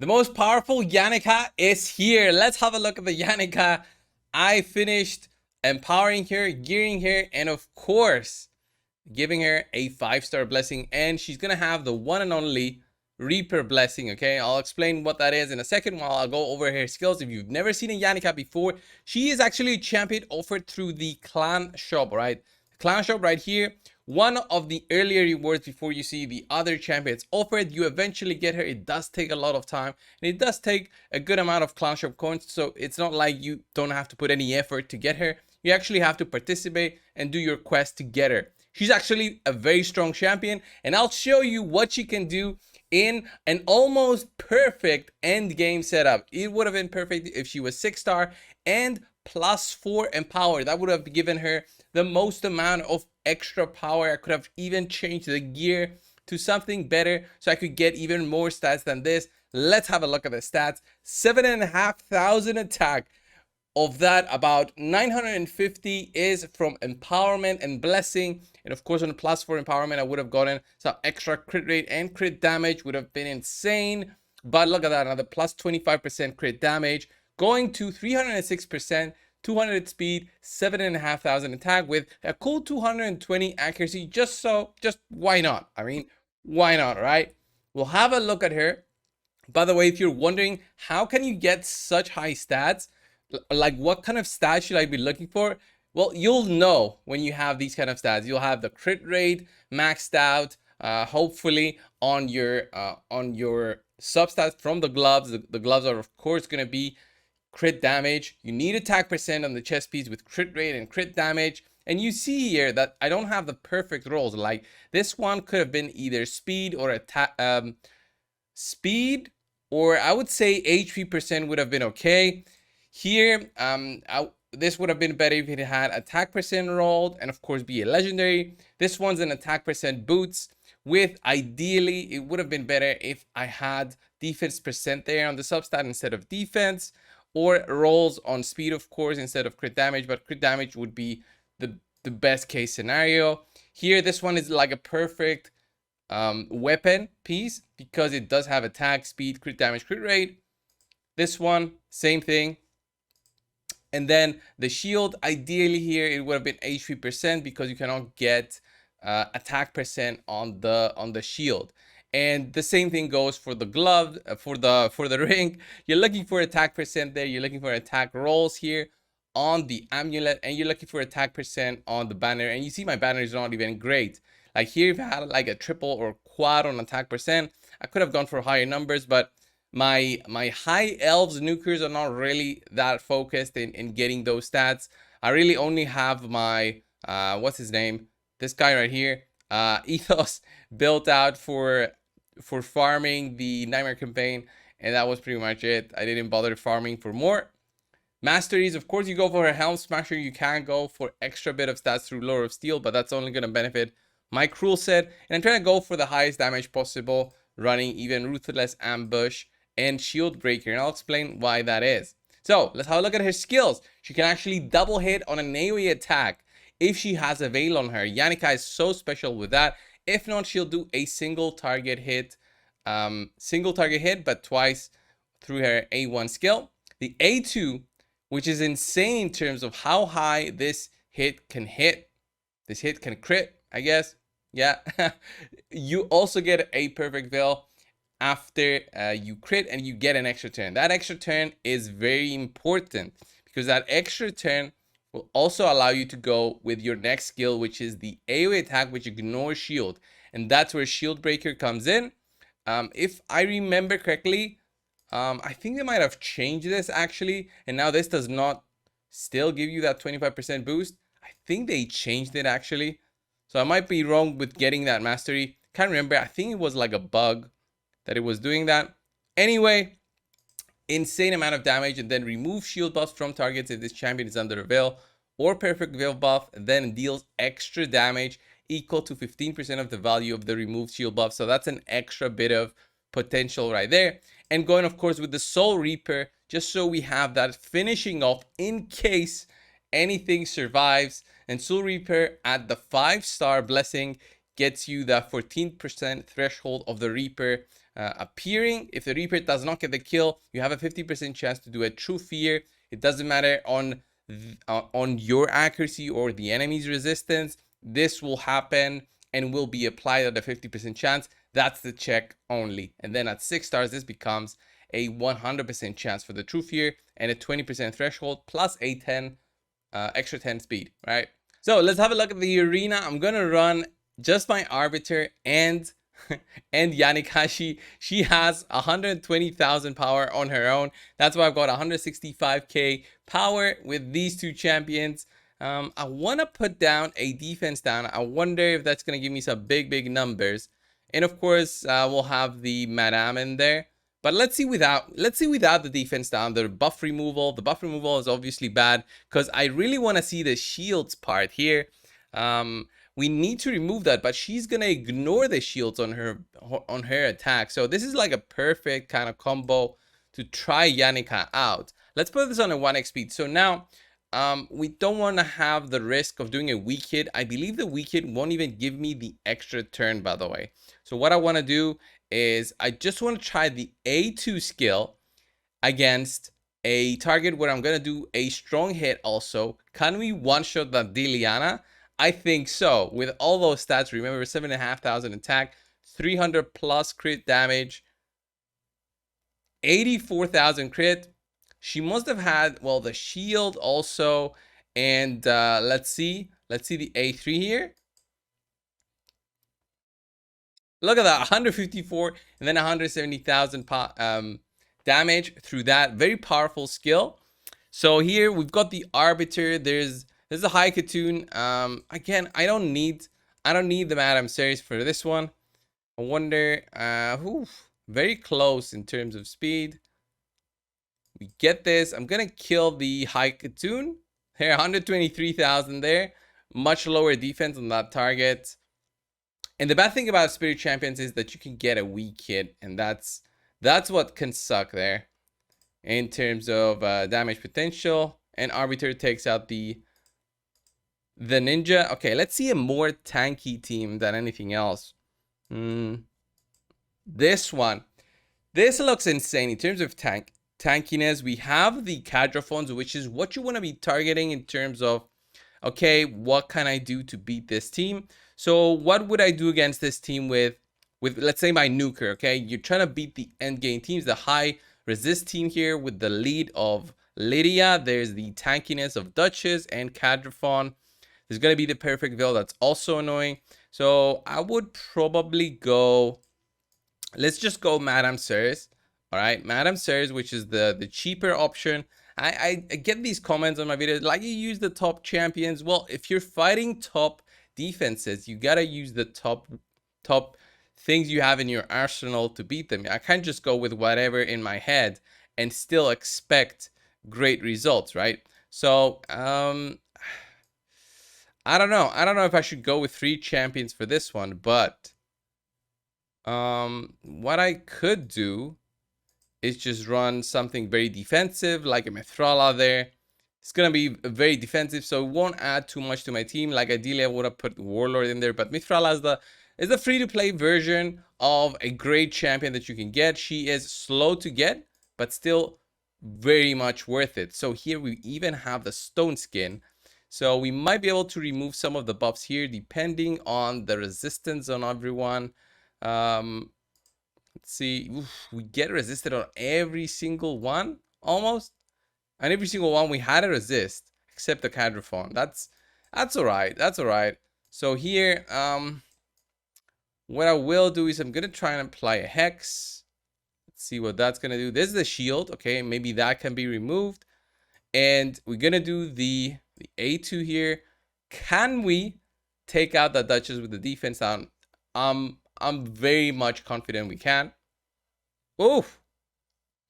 The most powerful Yannica is here. Let's have a look at the Yannica. I finished empowering her, gearing her, and of course, giving her a 5-star blessing. And she's going to have the one and only Reaper blessing, okay? I'll explain what that is in a second while I'll go over her skills. If you've never seen a Yannica before, she is actually a champion offered through the clan shop, right? The clan shop right here. One of the earlier rewards before you see the other champions offered, you eventually get her. It does take a lot of time and it does take a good amount of clan shop coins, so it's not like you don't have to put any effort to get her. You actually have to participate and do your quest to get her. She's actually a very strong champion, and I'll show you what she can do in an almost perfect end game setup. It would have been perfect if she was 6-star and +4 empowered. That would have given her the most amount of extra power. I could have even changed the gear to something better so I could get even more stats than this. Let's have a look at the stats. 7,500 attack. Of that, about 950 is from empowerment and blessing, and of course on the +4 empowerment I would have gotten some extra crit rate and crit damage. Would have been insane. But look at that, another +25% crit damage, going to 306%, 200 speed, 7,500 attack with a cool 220 accuracy. Just why not? I mean, why not, right? We'll have a look at her. By the way, if you're wondering how can you get such high stats, like what kind of stats should I be looking for? Well, you'll know when you have these kind of stats. You'll have the crit rate maxed out, hopefully on your substats from the gloves. The gloves are of course going to be crit damage. You need attack percent on the chest piece with crit rate and crit damage. And you see here that I don't have the perfect rolls. Like this one could have been either speed or attack, speed, or I would say HP percent would have been okay. Here, this would have been better if it had attack percent rolled and of course be a legendary. This one's an attack percent boots with, ideally, it would have been better if I had defense percent there on the substat instead of defense, or rolls on speed, of course, instead of crit damage, but crit damage would be the best case scenario. Here, this one is like a perfect weapon piece because it does have attack, speed, crit damage, crit rate. This one, same thing. And then the shield, ideally here it would have been HP percent because you cannot get attack percent on the shield. And the same thing goes for the glove, for the ring. You're looking for attack percent there. You're looking for attack rolls here on the amulet, and you're looking for attack percent on the banner. And you see my banner is not even great. Like here, if I had like a triple or quad on attack percent, I could have gone for higher numbers, but my high elves nukers are not really that focused in getting those stats. I really only have my what's his name, this guy right here, ethos, built out for farming the nightmare campaign, and that was pretty much it. I didn't bother farming for more masteries. Of course, you go for a helm smasher. You can go for extra bit of stats through lore of steel, but that's only going to benefit my cruel set, and I'm trying to go for the highest damage possible, running even ruthless ambush and shield breaker, and I'll explain why that is. So let's have a look at her skills. She can actually double hit on an AoE attack if she has a veil on her. Yannica is so special with that. If not, she'll do a single target hit, but twice through her A1 skill. The A2, which is insane in terms of how high this hit can hit. This hit can crit, I guess. Yeah. You also get a perfect veil after you crit, and you get an extra turn. That extra turn is very important because that extra turn will also allow you to go with your next skill, which is the AoE attack, which ignores shield, and that's where shield breaker comes in. If I remember correctly, I think they might have changed this actually, and now this does not still give you that 25% boost. I think they changed it actually, so I might be wrong with getting that mastery. Can't remember. I think it was like a bug that it was doing that. Anyway, insane amount of damage, and then remove shield buffs from targets if this champion is under a veil or perfect veil buff, and then deals extra damage equal to 15% of the value of the removed shield buff. So that's an extra bit of potential right there. And going of course with the Soul Reaper, just so we have that finishing off in case anything survives. And Soul Reaper at the 5-star blessing gets you that 14% threshold of the Reaper appearing. If the Reaper does not get the kill, you have a 50% chance to do a True Fear. It doesn't matter on your accuracy or the enemy's resistance. This will happen and will be applied at a 50% chance. That's the check only. And then at 6 stars, this becomes a 100% chance for the True Fear and a 20% threshold plus a 10 extra 10 speed, right? So let's have a look at the arena. I'm gonna run just my Arbiter and and Yannica. She has 120,000 power on her own. That's why I've got 165k power with these two champions. I want to put down a defense down. I wonder if that's going to give me some big numbers. And of course, we'll have the Madame in there. But let's see without the defense down. The buff removal. The buff removal is obviously bad because I really want to see the shields part here. We need to remove that, but she's gonna ignore the shields on her attack. So this is like a perfect kind of combo to try Yannica out. Let's put this on a 1x speed. So now we don't want to have the risk of doing a weak hit. I believe the weak hit won't even give me the extra turn, by the way. So what I want to do is I just want to try the A2 skill against a target where I'm going to do a strong hit also. Can we one-shot that Diliana? I think so. With all those stats, remember 7,500 attack, 300 plus crit damage, 84,000 crit. She must have had, well, the shield also. And let's see the A3 here. Look at that, 154 and then 170,000 damage through that. Very powerful skill. So here we've got the Arbiter. There's a high Katoon. Again, I don't need the Madame series for this one. I wonder, very close in terms of speed. We get this. I'm gonna kill the high Katoon. Here, 123,000 there. Much lower defense on that target. And the bad thing about Spirit Champions is that you can get a weak hit, and that's what can suck there in terms of damage potential. And Arbiter takes out the ninja. Okay, let's see a more tanky team than anything else. This one. This looks insane in terms of tankiness. We have the Cadrophons, which is what you want to be targeting in terms of, okay, what can I do to beat this team? So what would I do against this team with let's say my nuker, okay? You're trying to beat the end game teams, the high resist team here with the lead of Lydia. There's the tankiness of Duchess and Cadrophon. There's going to be the perfect veil that's also annoying. So I would probably go, let's just go Madame Ceres. All right, Madame Ceres, which is the cheaper option. I get these comments on my videos, like, you use the top champions. Well, if you're fighting top defenses, you gotta use the top things you have in your arsenal to beat them. I can't just go with whatever in my head and still expect great results, right? So I don't know if I should go with 3 champions for this one, but what I could do is just run something very defensive, like a Mithrala there. It's gonna be very defensive, so it won't add too much to my team. Like, ideally I would have put Warlord in there, but Mithrala is the free-to-play version of a great champion that you can get. She is slow to get, but still very much worth it. So here we even have the stone skin. So we might be able to remove some of the buffs here, depending on the resistance on everyone. Let's see. Oof, we get resisted on every single one, almost. And every single one we had a resist, except the Cadrophon. That's all right. That's all right. So here, what I will do is I'm gonna try and apply a hex. Let's see what that's gonna do. This is the shield. Okay, maybe that can be removed. And we're gonna do the A2 here. Can we take out the Duchess with the defense down? I'm very much confident we can. Oof.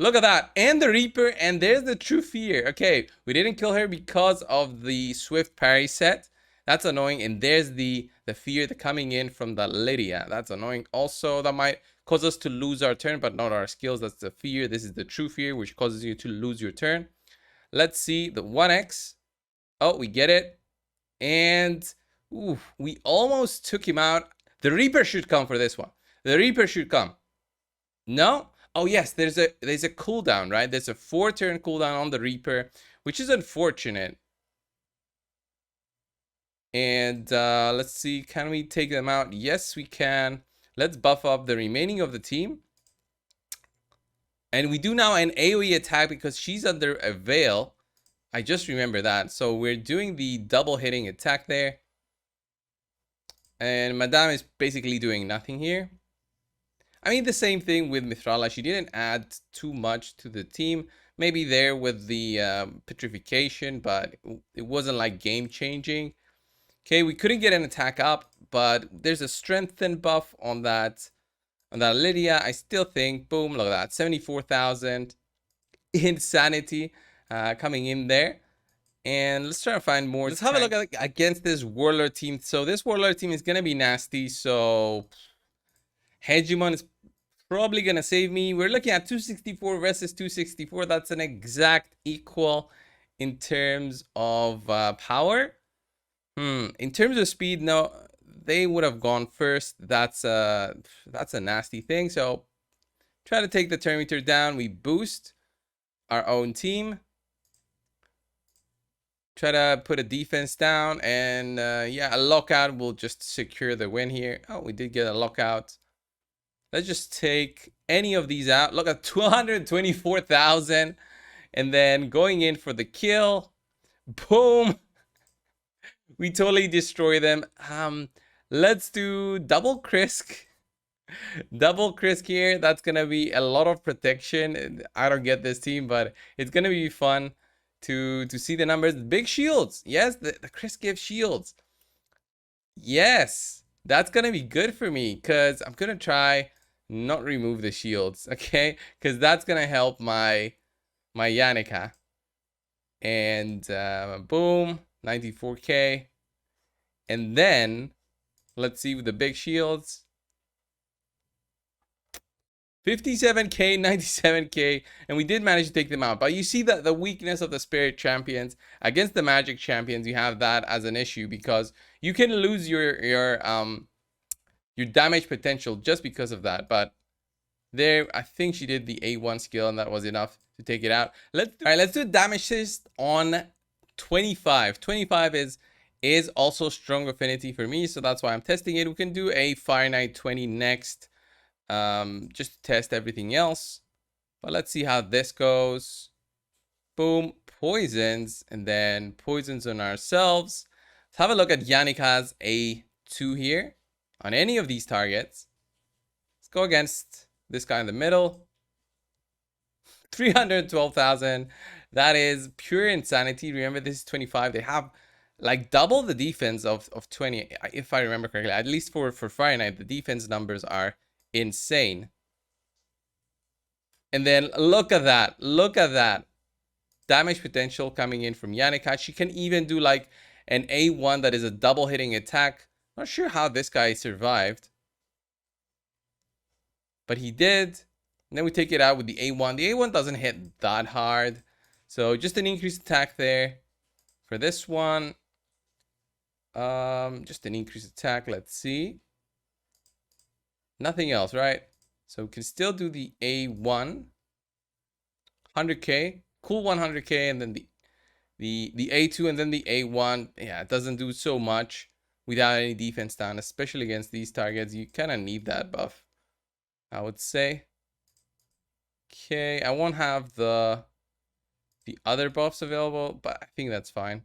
Look at that. And the Reaper. And there's the True Fear. Okay. We didn't kill her because of the Swift parry set. That's annoying. And there's the fear coming in from the Lydia. That's annoying. Also, that might cause us to lose our turn, but not our skills. That's the fear. This is the True Fear, which causes you to lose your turn. Let's see the 1x. Oh, we get it. And ooh, we almost took him out. The Reaper should come for this one. The Reaper should come. No? Oh yes, there's a cooldown, right? There's a 4-turn cooldown on the Reaper, which is unfortunate. And let's see, can we take them out? Yes, we can. Let's buff up the remaining of the team. And we do now an AoE attack because she's under a veil. I just remember that. So we're doing the double hitting attack there. And Madame is basically doing nothing here. I mean, the same thing with Mithrala. She didn't add too much to the team. Maybe there with the petrification, but it wasn't like game changing. Okay, we couldn't get an attack up, but there's a strengthen buff on that Lydia. I still think, boom, look at that, 74,000 insanity coming in there. And let's try to find more. Let's have a look at against this Warlord team. So this Warlord team is gonna be nasty. So Hegemon is probably gonna save me. We're looking at 264 versus 264. That's an exact equal in terms of power. In terms of speed, no, they would have gone first. That's a nasty thing. So try to take the turn meter down. We boost our own team. Try to put a defense down, and yeah, a lockout will just secure the win here. Oh, we did get a lockout. Let's just take any of these out. Look at 224,000, and then going in for the kill. Boom. We totally destroy them. Let's do double Krisk. Double Krisk here. That's gonna be a lot of protection. I don't get this team, but it's gonna be fun to see the numbers. Big shields. Yes, the Krisk gives shields. Yes, that's gonna be good for me because I'm gonna try not remove the shields, okay? Because that's gonna help my Yannica. And boom, 94k. And then let's see with the big shields. 57k, 97k, and we did manage to take them out. But you see that the weakness of the Spirit champions against the Magic champions, you have that as an issue because you can lose your damage potential just because of that. But there, I think she did the A1 skill, and that was enough to take it out. Let's do damage assist on 25. 25 is also strong affinity for me, so that's why I'm testing it. We can do a Fire Knight 20 next. Just to test everything else, but let's see how this goes. Boom, poisons, and then poisons on ourselves. Let's have a look at Yannica's A2 here on any of these targets. Let's go against this guy in the middle. 312,000. That is pure insanity. Remember, this is 25. They have like double the defense of 20, if I remember correctly. At least for Fire Knight, the defense numbers are insane. And then look at that. Look at that. Damage potential coming in from Yannica. She can even do like an A1 that is a double hitting attack. Not sure how this guy survived, but he did. And then we take it out with the A1. The A1 doesn't hit that hard, so just an increased attack there. For this one, just an increased attack. Let's see. Nothing else, right? So we can still do the A1. 100k. Cool 100k, and then the A2 and then the A1. Yeah, it doesn't do so much without any defense down, especially against these targets. You kind of need that buff, I would say. Okay, I won't have the other buffs available, but I think that's fine.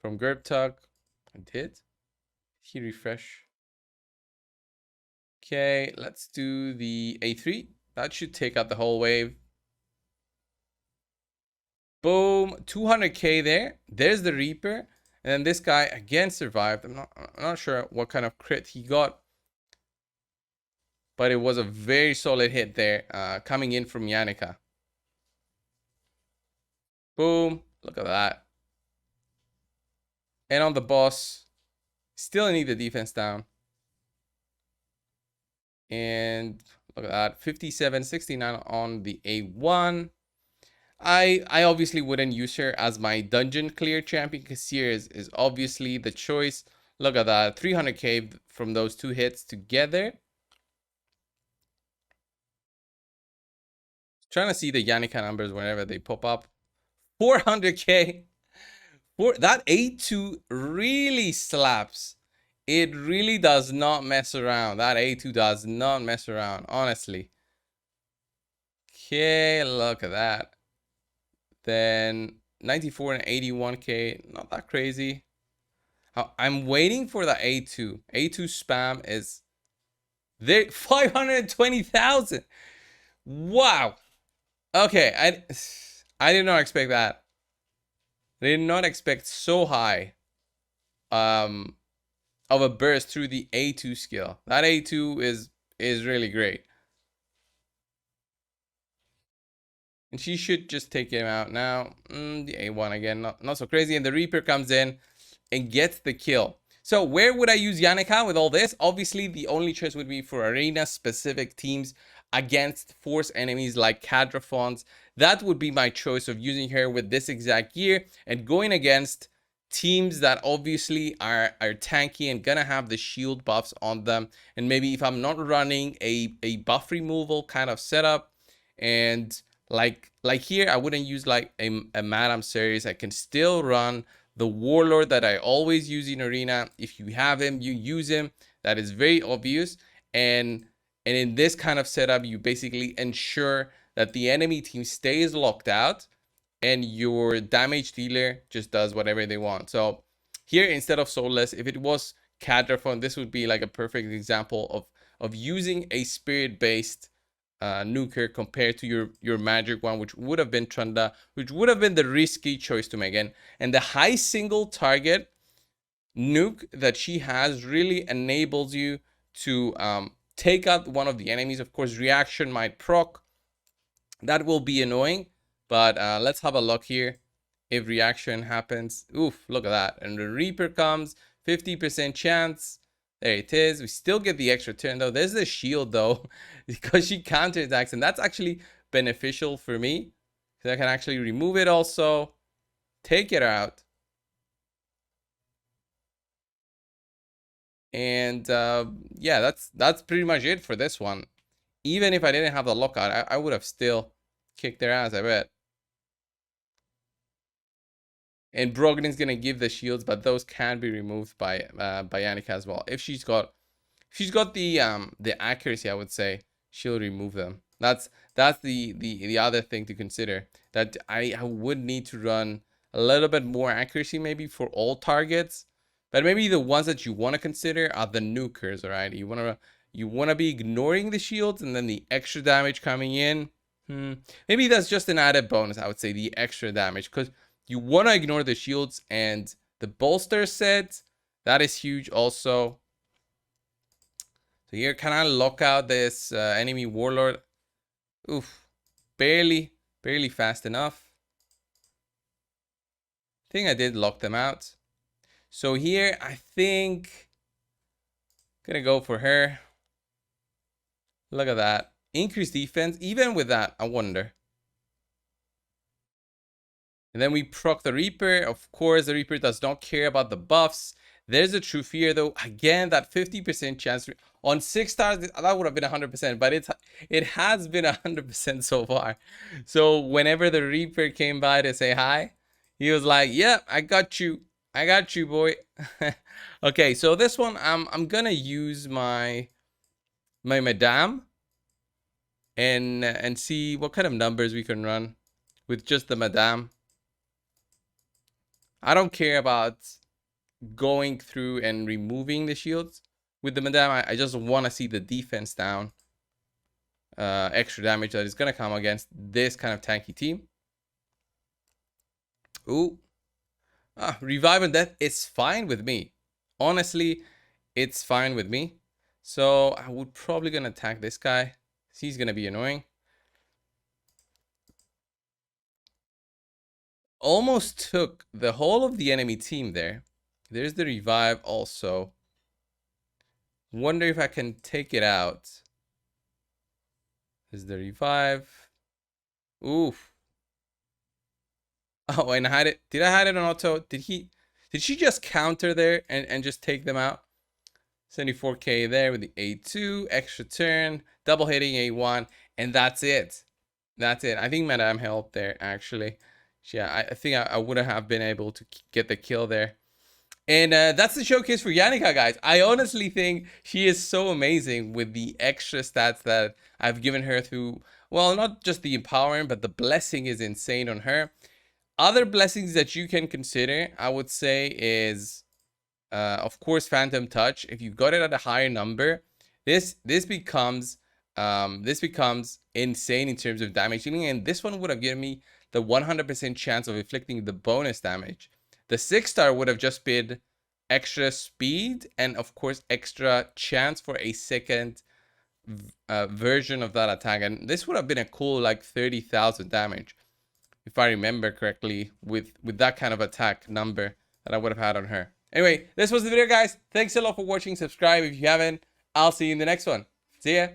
From Gerbtug, I did. He refresh. Okay, let's do the A3. That should take out the whole wave. Boom, 200k there. There's the Reaper. And then this guy again survived. I'm not sure what kind of crit he got, but it was a very solid hit there, coming in from Yannica. Boom, look at that. And on the boss, still need the defense down. And look at that, 57, 69 on the A1. I obviously wouldn't use her as my dungeon clear champion because Seer is obviously the choice. Look at that, 300k from those two hits together. Trying to see the Yannica numbers whenever they pop up. 400k. That A2 really slaps. It really does not mess around. That A2 does not mess around, honestly. Okay, look at that. Then 94 and 81k, not that crazy. I'm waiting for the A2. A2 spam is there. 520,000. Wow. Okay, I did not expect that. I did not expect so high of a burst through the A2 skill. That A2 is really great. And she should just take him out now. The A1 again, not so crazy. And the Reaper comes in and gets the kill. So where would I use Yannica with all this? Obviously, the only choice would be for arena-specific teams against force enemies like Cadrafons. That would be my choice of using her with this exact gear and going against teams that obviously are tanky and gonna have the shield buffs on them. And maybe if I'm not running a buff removal kind of setup, and like here, I wouldn't use like a Madam series. I can still run the Warlord that I always use in Arena. If you have him, you use him. That is very obvious. And in this kind of setup, you basically ensure that the enemy team stays locked out and your damage dealer just does whatever they want. So here, instead of Soulless, if it was Cadrafon, this would be like a perfect example of using a spirit-based nuker compared to your magic one, which would have been Trunda, which would have been the risky choice to make. And the high single target nuke that she has really enables you to take out one of the enemies. Of course, reaction might proc. That will be annoying, but let's have a look here. If reaction happens, oof, look at that. And the Reaper comes, 50% chance. There it is. We still get the extra turn though. There's the shield though, because she counterattacks, and that's actually beneficial for me, because I can actually remove it also, take it out. And yeah, that's pretty much it for this one. Even if I didn't have the lockout, I would have still kicked their ass, I bet. And Brogdon's gonna give the shields, but those can be removed by Yannica as well. If she's got the accuracy, I would say she'll remove them. That's the other thing to consider. That I would need to run a little bit more accuracy maybe for all targets, but maybe the ones that you want to consider are the nukers. All right, you wanna be ignoring the shields and then the extra damage coming in. Maybe that's just an added bonus. I would say the extra damage, because you want to ignore the shields and the bolster set. That is huge also. So here, can I lock out this enemy Warlord? Oof, barely fast enough. I think I did lock them out. So here, I think I'm gonna go for her. Look at that. Increased defense. Even with that, I wonder. And then we proc the Reaper. Of course, the Reaper does not care about the buffs. There's a true fear though. Again, that 50% chance on 6 stars, that would have been 100%, but it has been 100% so far. So whenever the Reaper came by to say hi, he was like, "Yeah, I got you. I got you, boy." Okay, so this one, I'm gonna use my Madame and see what kind of numbers we can run with just the Madame. I don't care about going through and removing the shields with the Madame. I just want to see the defense down. Extra damage that is going to come against this kind of tanky team. Ooh. Revive and Death is fine with me. Honestly, it's fine with me. So I would probably going to attack this guy. He's going to be annoying. Almost took the whole of the enemy team there. There's the revive also. Wonder if I can take it out. There's the revive. Oof. Oh, and I had it. Did I hide it on auto? Did he? Did she just counter there and just take them out? 74k there with the A2, extra turn, double hitting A1, and that's it. That's it. I think Madame helped there, actually. Yeah, I think I would have been able to get the kill there. And that's the showcase for Yannica, guys. I honestly think she is so amazing with the extra stats that I've given her through, well, not just the empowering, but the blessing is insane on her. Other blessings that you can consider, I would say, is of course Phantom Touch. If you got it at a higher number, this becomes insane in terms of damage dealing, and this one would have given me the 100% chance of inflicting the bonus damage. The 6-star would have just been extra speed and of course extra chance for a second version of that attack, and this would have been a cool like 30,000 damage if I remember correctly with that kind of attack number that I would have had on her. Anyway, this was the video, guys. Thanks a lot for watching. Subscribe if you haven't. I'll see you in the next one. See ya.